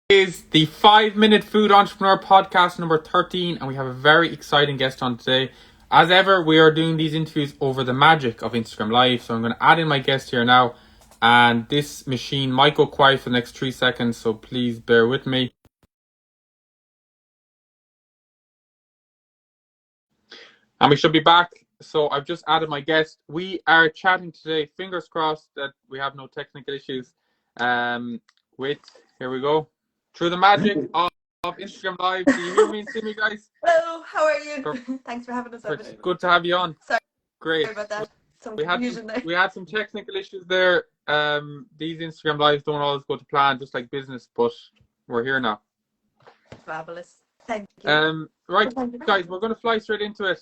Is the 5 Minute Food Entrepreneur podcast number 13, and we have a very exciting guest on today. As ever, we are doing these interviews over the magic of Instagram Live, so I'm going to add in my guest here now, and this machine might go quiet for the next 3 seconds, so please bear with me. And we should be back. So I've just added my guest. We are chatting today, fingers crossed that we have no technical issues, with, here we go, through the magic of Instagram Live. Do you hear me and see me, guys? Hello, how are you? Thanks for having us on. It's good to have you on. Great. Sorry about that. Some We confusion there. had some technical issues there. These Instagram Lives don't always go to plan, just like business, but we're here now. Fabulous. Thank you. Right, guys, we're going to fly straight into it.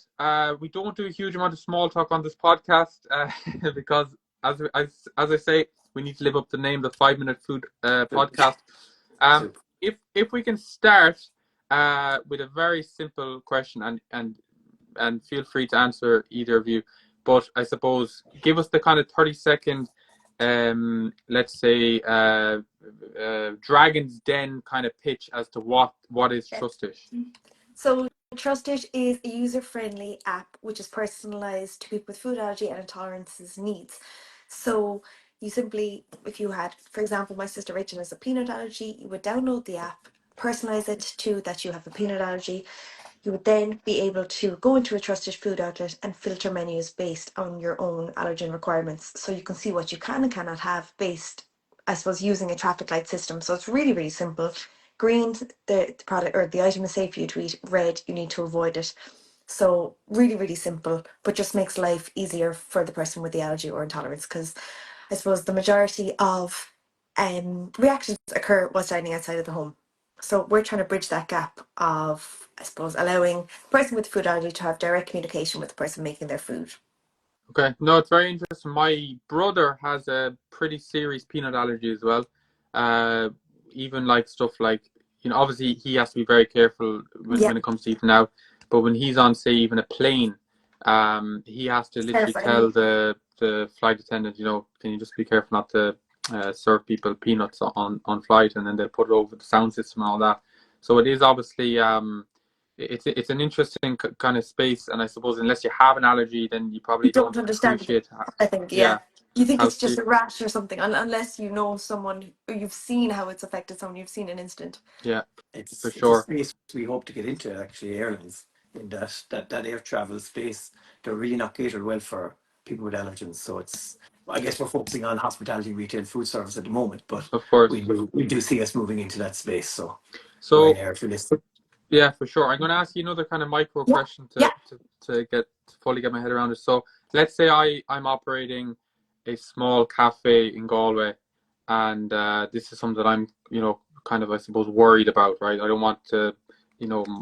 We don't do a huge amount of small talk on this podcast because, as I say, we need to live up to the name, the 5 Minute Food podcast. If we can start with a very simple question, and feel free to answer either of you, but I suppose give us the kind of 30-second, let's say, Dragon's Den kind of pitch as to what is Trustish. So Trustish is a user-friendly app which is personalized to people with food allergy and intolerances needs. So you simply, if you had, for example, my sister Rachel has a peanut allergy, you would download the app, personalize it to that you have a peanut allergy. You would then be able to go into a Trustish food outlet and filter menus based on your own allergen requirements. So you can see what you can and cannot have based, I suppose, using a traffic light system. So it's really, really simple. Green, the product or the item is safe for you to eat. Red, you need to avoid it. So really, really simple, but just makes life easier for the person with the allergy or intolerance, because I suppose the majority of reactions occur while dining outside of the home. So we're trying to bridge that gap of, I suppose, allowing the person with food allergy to have direct communication with the person making their food. Okay, no, it's very interesting. My brother has a pretty serious peanut allergy as well. Even like stuff like, obviously he has to be very careful when it comes to eating out. But when he's on, say, even a plane, he has to literally tell the flight attendant, can you just be careful not to serve people peanuts on flight, and then they put it over the sound system and all that. So it is obviously it's an interesting kind of space, and I suppose unless you have an allergy, then you probably don't understand it. I think, you think it's just a rash or something, unless you know someone, or you've seen how it's affected someone, you've seen an instant. Yeah, it's for sure. It's a space we hope to get into, actually, airlines, in that air travel space. They're really not catered well for people with allergens. So I guess we're focusing on hospitality, retail, food service at the moment, but of course we do see us moving into that space. So if you're listening. Yeah, for sure. I'm going to ask you another kind of micro question to fully get my head around it. So let's say I'm operating a small cafe in Galway, and this is something that I'm, kind of, I suppose, worried about, right? I don't want to,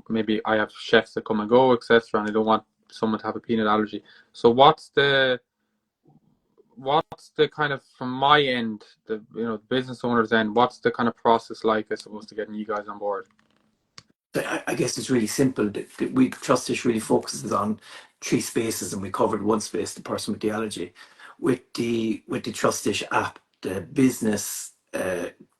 maybe I have chefs that come and go, etc., and I don't want someone to have a peanut allergy. So what's the kind of, from my end, the business owner's end, what's the kind of process like, I suppose, to getting you guys on board? I guess it's really simple. Trustish really focuses on 3 spaces, and we covered 1 space, the person with the allergy. With the Trustish app, the business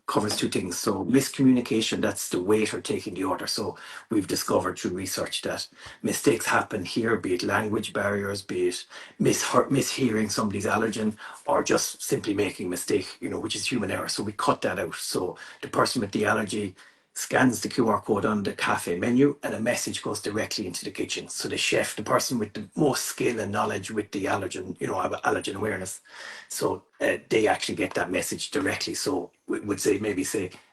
covers 2 things. So miscommunication, that's the waiter taking the order. So we've discovered through research that mistakes happen here, be it language barriers, be it mishearing somebody's allergen, or just simply making a mistake, which is human error. So we cut that out. So the person with the allergy scans the QR code on the cafe menu, and a message goes directly into the kitchen. So the chef, the person with the most skill and knowledge with the allergen, have allergen awareness. So they actually get that message directly. So we would say,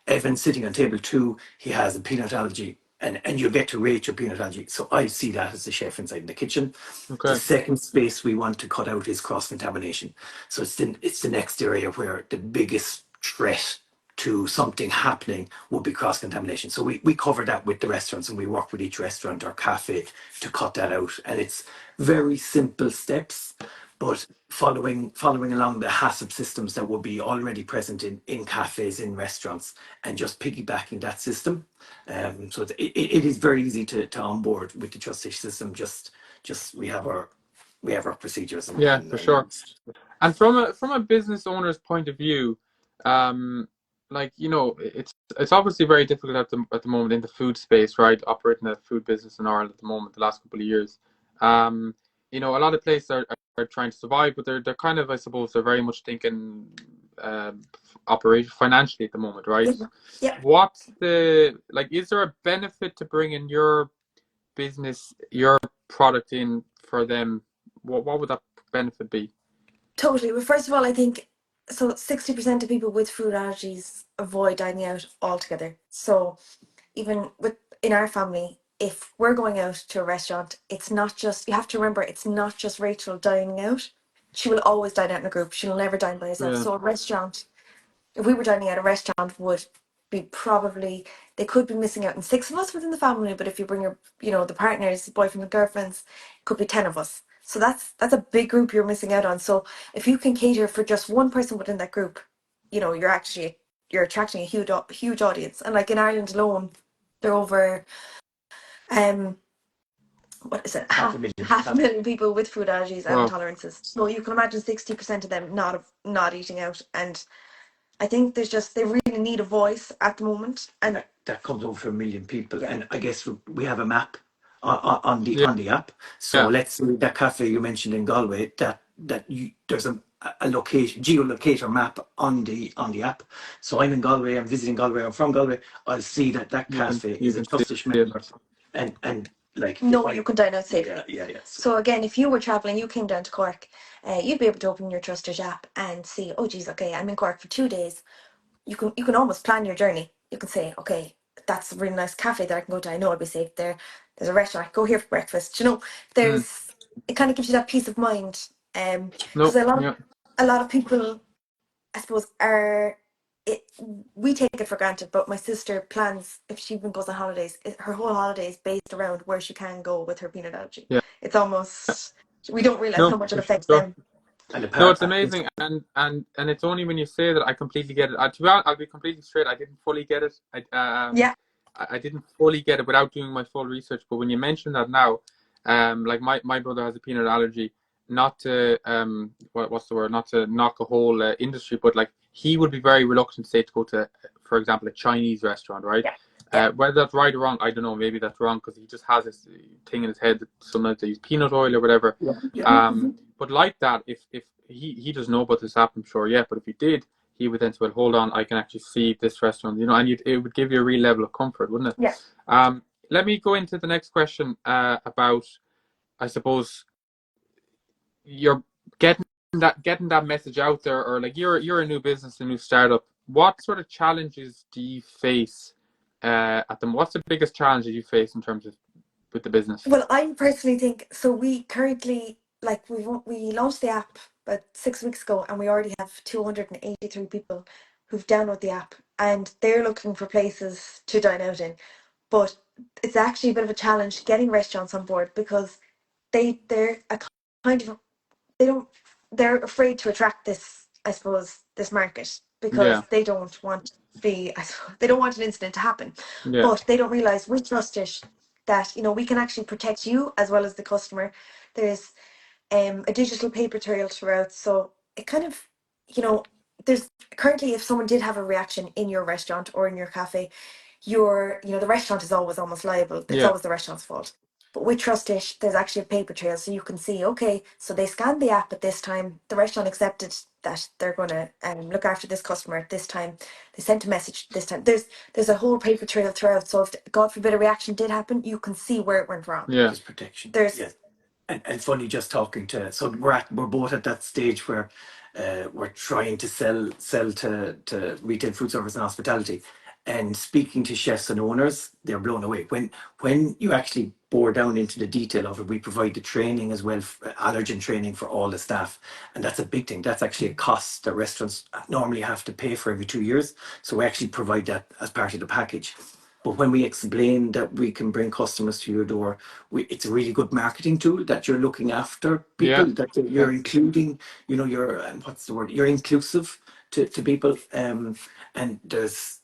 Evan sitting on table 2, he has a peanut allergy, and you get to rate your peanut allergy. So I see that as the chef inside the kitchen. Okay. The second space we want to cut out is cross-contamination. So it's the next area where the biggest threat to something happening would be cross-contamination. So we cover that with the restaurants, and we work with each restaurant or cafe to cut that out. And it's very simple steps, but following along the HACCP systems that will be already present in cafes, in restaurants, and just piggybacking that system. So it is very easy to onboard with the Trustish system. Just we have our procedures. For sure. And from a business owner's point of view, like, it's obviously very difficult at the moment in the food space, right? Operating a food business in Ireland at the moment, the last couple of years. Um, a lot of places are trying to survive, but they're kind of, I suppose, they're very much thinking operation financially at the moment, right? Yeah. Yeah. What's the like? Is there a benefit to bringing your business, your product in for them? What would that benefit be? Totally. Well, first of all, I think so 60% of people with food allergies avoid dining out altogether. So even with in our family, if we're going out to a restaurant, it's not just you have to remember it's not just Rachel dining out. She will always dine out in a group. She'll never dine by herself. Yeah, So a restaurant, if we were dining out, a restaurant would be probably they could be missing out on six of us within the family, but if you bring your the partners, boyfriends and girlfriends, it could be 10 of us. So that's a big group you're missing out on. So if you can cater for just one person within that group, you're attracting a huge audience. And like in Ireland alone, there are over um what is it, Half half a million. half a million people with food allergies and well, intolerances. So you can imagine 60% of them not eating out. And I think they really need a voice at the moment. And That comes over a million people, yeah, and I guess we have a map on the yeah, app. So yeah, let's say that cafe you mentioned in Galway, there's a location geolocator map on the app. So I'm in Galway, I'm visiting Galway, I'm from Galway. I'll see that you can cafe you is a can see Trustish it. member, and like if no, I you can dine out yeah safely. yeah So again, if you were traveling, you came down to Cork, you'd be able to open your Trusters app and see, oh geez, okay, I'm in Cork for 2 days. You can almost plan your journey. You can say, okay, that's a really nice cafe that I can go to. I know I'll be safe there. There's a restaurant I can go here for breakfast. Mm. There's it kind of gives you that peace of mind. Because No, yeah, a lot of people, I suppose, are it. We take it for granted, but my sister plans if she even goes on holidays. Her whole holiday is based around where she can go with her peanut allergy. yeah. It's almost we don't realize No, how much it for affects sure. them. and the No, part it's amazing, and it's only when you say that I completely get it. To be honest, I'll be completely straight. I didn't fully get it. Yeah, I didn't fully get it without doing my full research. But when you mention that now, like my brother has a peanut allergy. Not to what's the word? Not to knock a whole industry, but like he would be very reluctant, say, to go to, for example, a Chinese restaurant, right? yeah, yeah, Whether that's right or wrong, I don't know. Maybe that's wrong because he just has this thing in his head that sometimes they use peanut oil or whatever. yeah yeah But like that, if he doesn't know about this app, I'm sure yet. But if he did, he would then say, "Well, hold on, I can actually see this restaurant," and it would give you a real level of comfort, wouldn't it? yeah. Let me go into the next question about, I suppose, you're getting that message out there, or like you're a new business, a new startup. What sort of challenges do you face at them? What's the biggest challenge that you face in terms of with the business? Well, I personally think so. We currently we launched the app about 6 weeks ago, and we already have 283 people who've downloaded the app, and they're looking for places to dine out in. But it's actually a bit of a challenge getting restaurants on board because they're a kind of they don't they're afraid to attract this, I suppose, this market because Yeah, they don't want they don't want an incident to happen. yeah, But they don't realize with Trust It that we can actually protect you as well as the customer. There's a digital paper trail throughout, so it kind of you know there's currently if someone did have a reaction in your restaurant or in your cafe, the restaurant is always almost liable. It's yeah, always the restaurant's fault. But with Trustish, there's actually a paper trail, so you can see, okay, so they scanned the app at this time. The restaurant accepted that they're going to look after this customer at this time. They sent a message this time. There's a whole paper trail throughout. So if God forbid a reaction did happen, you can see where it went wrong. yeah, there's protection. There's Yes. And funny just talking to so we're both at that stage where we're trying to sell to retail food service and hospitality, and speaking to chefs and owners, they're blown away when you actually bore down into the detail of it. We provide the training as well, allergen training for all the staff, and that's a big thing. That's actually a cost that restaurants normally have to pay for every 2 years, so we actually provide that as part of the package. But when we explain that we can bring customers to your door, it's a really good marketing tool that you're looking after people, yeah, that yeah, you're including, you're, what's the word? You're inclusive to people. And there's,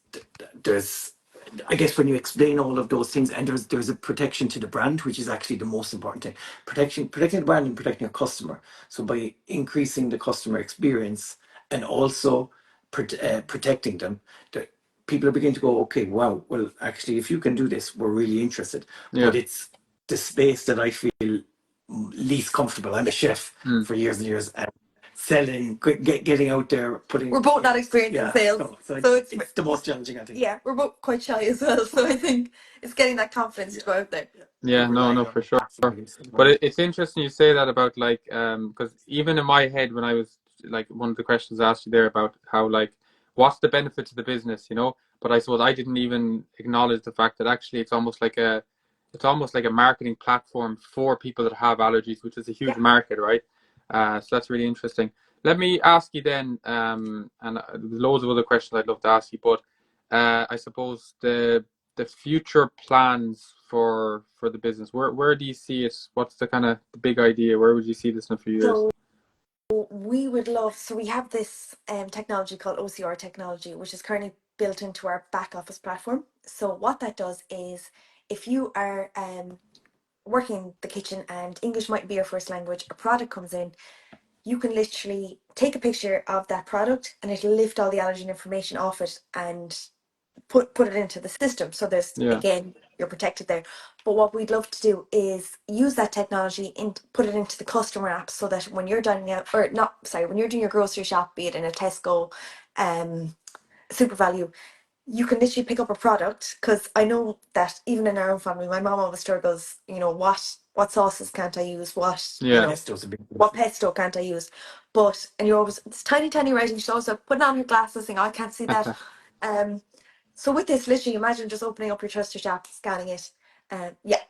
I guess when you explain all of those things, and there's a protection to the brand, which is actually the most important thing. Protecting the brand and protecting your customer. So by increasing the customer experience, and also protecting them, people are beginning to go, okay, wow, well, actually, if you can do this, we're really interested. Yeah. But it's the space that I feel least comfortable. I'm a chef for years and years, and selling, getting out there, putting. We're both not experienced in sales, so it's the most challenging, I think. Yeah, we're both quite shy as well, so I think it's getting that confidence to go out there. Yeah, no, for sure. But it's interesting you say that about like, because even in my head when I was like, one of the questions I asked you there about how like, what's the benefit to the business, you know? But I suppose I didn't even acknowledge the fact that actually it's almost like a marketing platform for people that have allergies, which is a huge market, right? So that's really interesting. Let me ask you then, and there's loads of other questions I'd love to ask you, but I suppose the future plans for the business, where do you see it? What's the kind of the big idea? Where would you see this in a few years? So we would love, so we have this technology called OCR technology, which is currently built into our back office platform. So what that does is, if you are working in the kitchen and English might be your first language, a product comes in, you can literally take a picture of that product and it'll lift all the allergen information off it and put it into the system. So there's, again, you're protected there. But what we'd love to do is use that technology and put it into the customer app, so that when you're dining out, when you're doing your grocery shop, be it in a Tesco, Super Value, you can literally pick up a product. Because I know that even in our own family, my mom always struggles, you know, what sauces can't I use, what pesto can't I use, and you're always, it's tiny writing, she's also putting on her glasses saying, oh, I can't see that. So with this, literally, imagine just opening up your Trusted app, scanning it.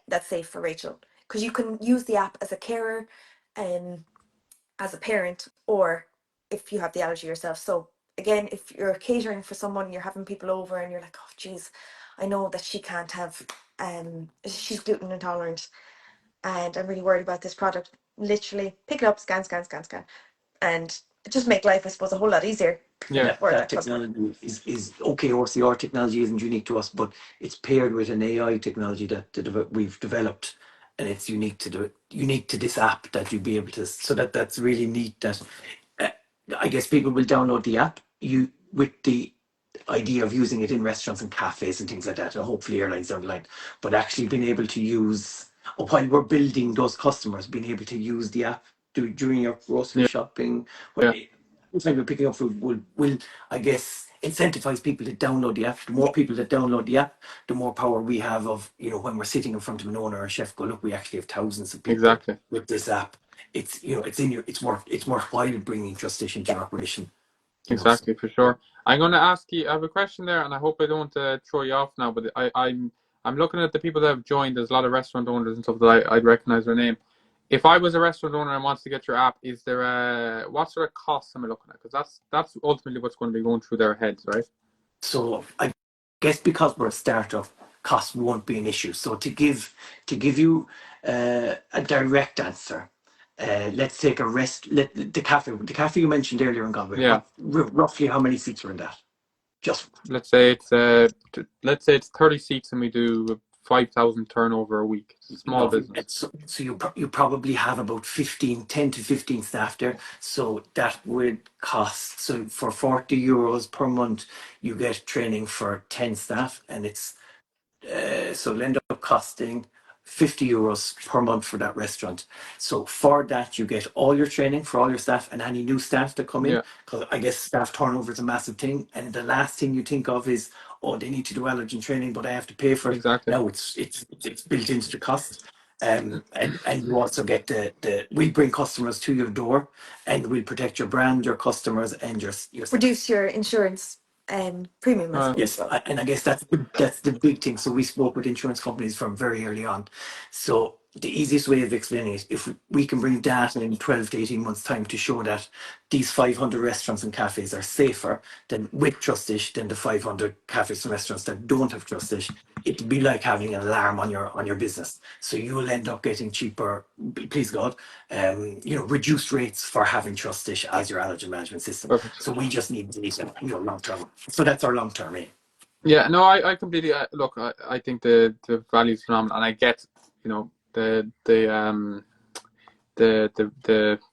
That's safe for Rachel, because you can use the app as a carer, as a parent, or if you have the allergy yourself. So again, if you're catering for someone, you're having people over and you're like, oh geez, I know that she can't have, she's gluten intolerant and I'm really worried about this product. Literally pick it up, scan, and just make life, I suppose, a whole lot easier. That technology is okay. OCR technology isn't unique to us, but it's paired with an AI technology that we've developed, and it's unique to this app, that you'll be able to. So that's really neat. That I guess people will download the app with the idea of using it in restaurants and cafes and things like that, and hopefully airlines down the line. But actually being able to use, while we're building those customers, being able to use the app during your grocery shopping. It's like we're picking up food will I guess incentivize people to download the app. The more people that download the app, the more power we have of, you know, when we're sitting in front of an owner or a chef, go, look, we actually have thousands of people with this app. It's, you know, it's worthwhile bringing Trustish into your operation. Exactly, for sure. I'm going to ask you, I have a question there, and I hope I don't throw you off now, but I'm looking at the people that have joined. There's a lot of restaurant owners and stuff that I'd recognize their name. If I was a restaurant owner and wants to get your app, is there what sort of costs am I looking at? Because that's ultimately what's going to be going through their heads, right? So I guess because we're a startup, cost won't be an issue. So to give you a direct answer, let's take the cafe you mentioned earlier in Galway. Roughly how many seats are in that? Just let's say it's 30 seats and we do 5,000 turnover a week. Small business. So you probably have about 10 to 15 staff there. So that would cost, so for €40 per month, you get training for 10 staff, and it's so it'll end up costing €50 per month for that restaurant. So for that, you get all your training for all your staff and any new staff that come in, because I guess staff turnover is a massive thing. And the last thing you think of is, oh, they need to do allergen training, but I have to pay for it. Exactly. No, it's built into the cost. And you also get we bring customers to your door, and we'll protect your brand, your customers, and your reduce your insurance premium. Yes, and I guess that's the big thing. So we spoke with insurance companies from very early on. So the easiest way of explaining it, if we can bring data in 12 to 18 months' time to show that these 500 restaurants and cafes are safer than with Trustish than the 500 cafes and restaurants that don't have Trustish, it'd be like having an alarm on your business. So you'll end up getting cheaper, please God, reduced rates for having Trustish as your allergen management system. Perfect. So we just need data, long term. So that's our long term aim. Yeah, no, I completely look. I think the value is phenomenal, and I get, the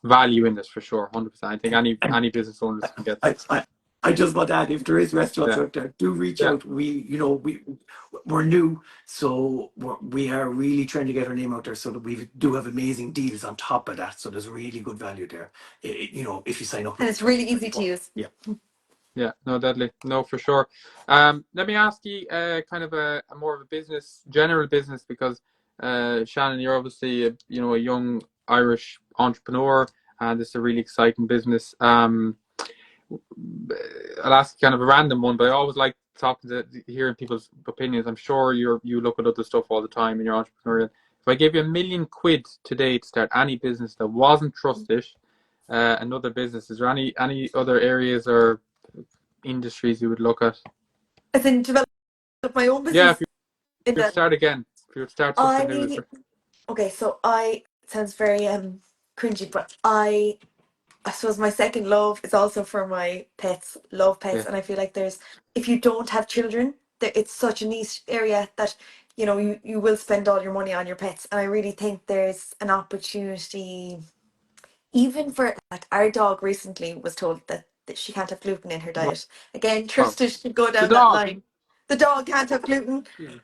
value in this for sure, 100%. I think any business owners can get this. I just want to add, if there is restaurants Yeah. out there, do reach Yeah. out. We're new, so we are really trying to get our name out there, so that we do have amazing deals on top of that. So there's really good value there. If you sign up, And it's really easy to use. Yeah. Yeah, no, deadly. No, for sure. Let me ask you kind of a more of a general business, because Shannon, you're obviously a young Irish entrepreneur, and it's a really exciting business. I'll ask kind of a random one, but I always like hearing people's opinions. I'm sure you look at other stuff all the time in your entrepreneurial. If I gave you £1 million today to start any business that wasn't trustish, another business, is there any other areas or industries you would look at? As in develop my own business. Yeah, if you would start again, if you would start something new. Okay, so it sounds very cringy, but I suppose my second love is also for my pets. Love pets, Yeah. and I feel like if you don't have children, it's such a niche area that you will spend all your money on your pets, and I really think there's an opportunity, even for like our dog recently was told that she can't have gluten in her diet. Again, Trista should go The down that dog. line. The dog can't have gluten. Yeah.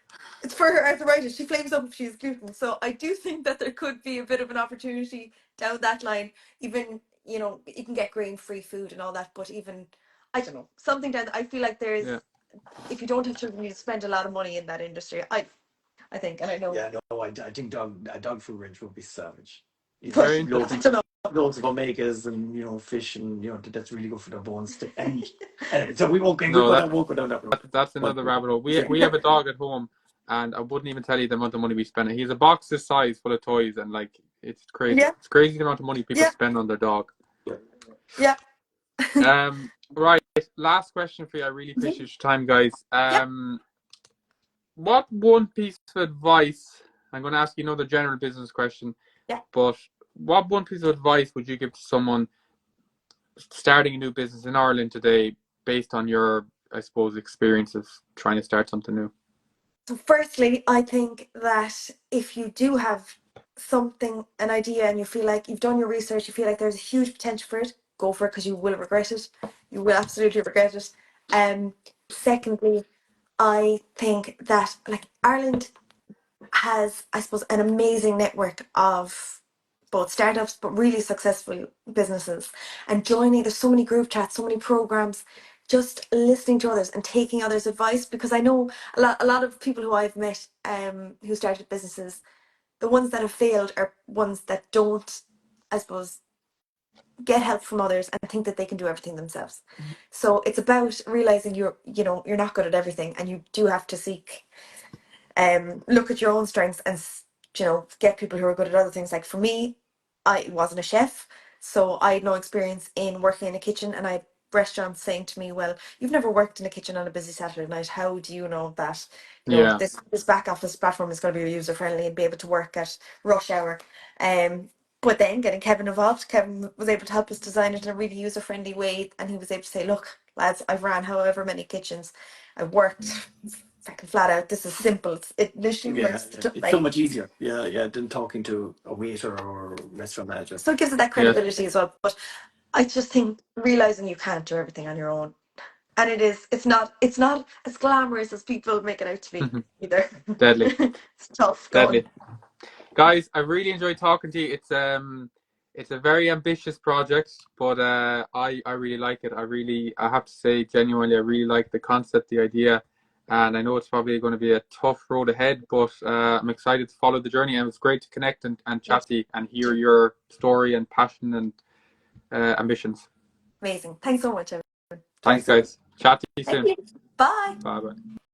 It's for her arthritis. She flames up if she has gluten. So I do think that there could be a bit of an opportunity down that line. Even, you can get grain-free food and all that, but even, I don't know, something down. I feel like if you don't have children, you spend a lot of money in that industry. I think, and I know. Yeah, no, I think a dog food range would be savage. Very I interesting. don't know. Loads of omegas and fish, and that's really good for their bones. And so we won't go down that road. That's another rabbit hole. We have a dog at home, and I wouldn't even tell you the amount of money we spend. He's a box this size full of toys, and like it's crazy. Yeah. It's crazy the amount of money people Yeah. spend on their dog. Yeah. Right. Last question for you. I really appreciate your time, guys. What one piece of advice? I'm going to ask you another general business question. Yeah. But what one piece of advice would you give to someone starting a new business in Ireland today, based on your, I suppose, experience of trying to start something new? So firstly, I think that if you do have an idea, and you feel like you've done your research, you feel like there's a huge potential for it, go for it, because you will regret it. You will absolutely regret it. Secondly, I think that like Ireland has, I suppose, an amazing network of both startups but really successful businesses. And there's so many group chats, so many programs, just listening to others and taking others' advice, because I know a lot of people who I've met who started businesses, the ones that have failed are ones that don't, I suppose, get help from others and think that they can do everything themselves. So it's about realizing you're not good at everything, and you do have to look at your own strengths and get people who are good at other things. Like for me, I wasn't a chef, so I had no experience in working in a kitchen, and I had restaurants saying to me, well, you've never worked in a kitchen on a busy Saturday night, how do you know that Yeah. this back office platform is going to be user friendly and be able to work at rush hour? But then getting Kevin involved, Kevin was able to help us design it in a really user friendly way, and he was able to say, look lads, I've ran however many kitchens, I've worked fucking flat out. This is simple. It literally works. It's so much easier. Yeah, than talking to a waiter or restaurant manager. So it gives it that credibility as well. But I just think realizing you can't do everything on your own, and it's not as glamorous as people make it out to be either. Deadly. It's tough Deadly. going. Guys, I really enjoyed talking to you. It's a very ambitious project, but I really like it. I have to say, genuinely, I really like the concept, the idea, and I know it's probably going to be a tough road ahead, but I'm excited to follow the journey, and it's great to connect and chat to you and hear your story and passion and ambitions. Amazing. Thanks so much, everyone. Thanks, guys. Chat to you Thank soon. you. Bye. Bye bye.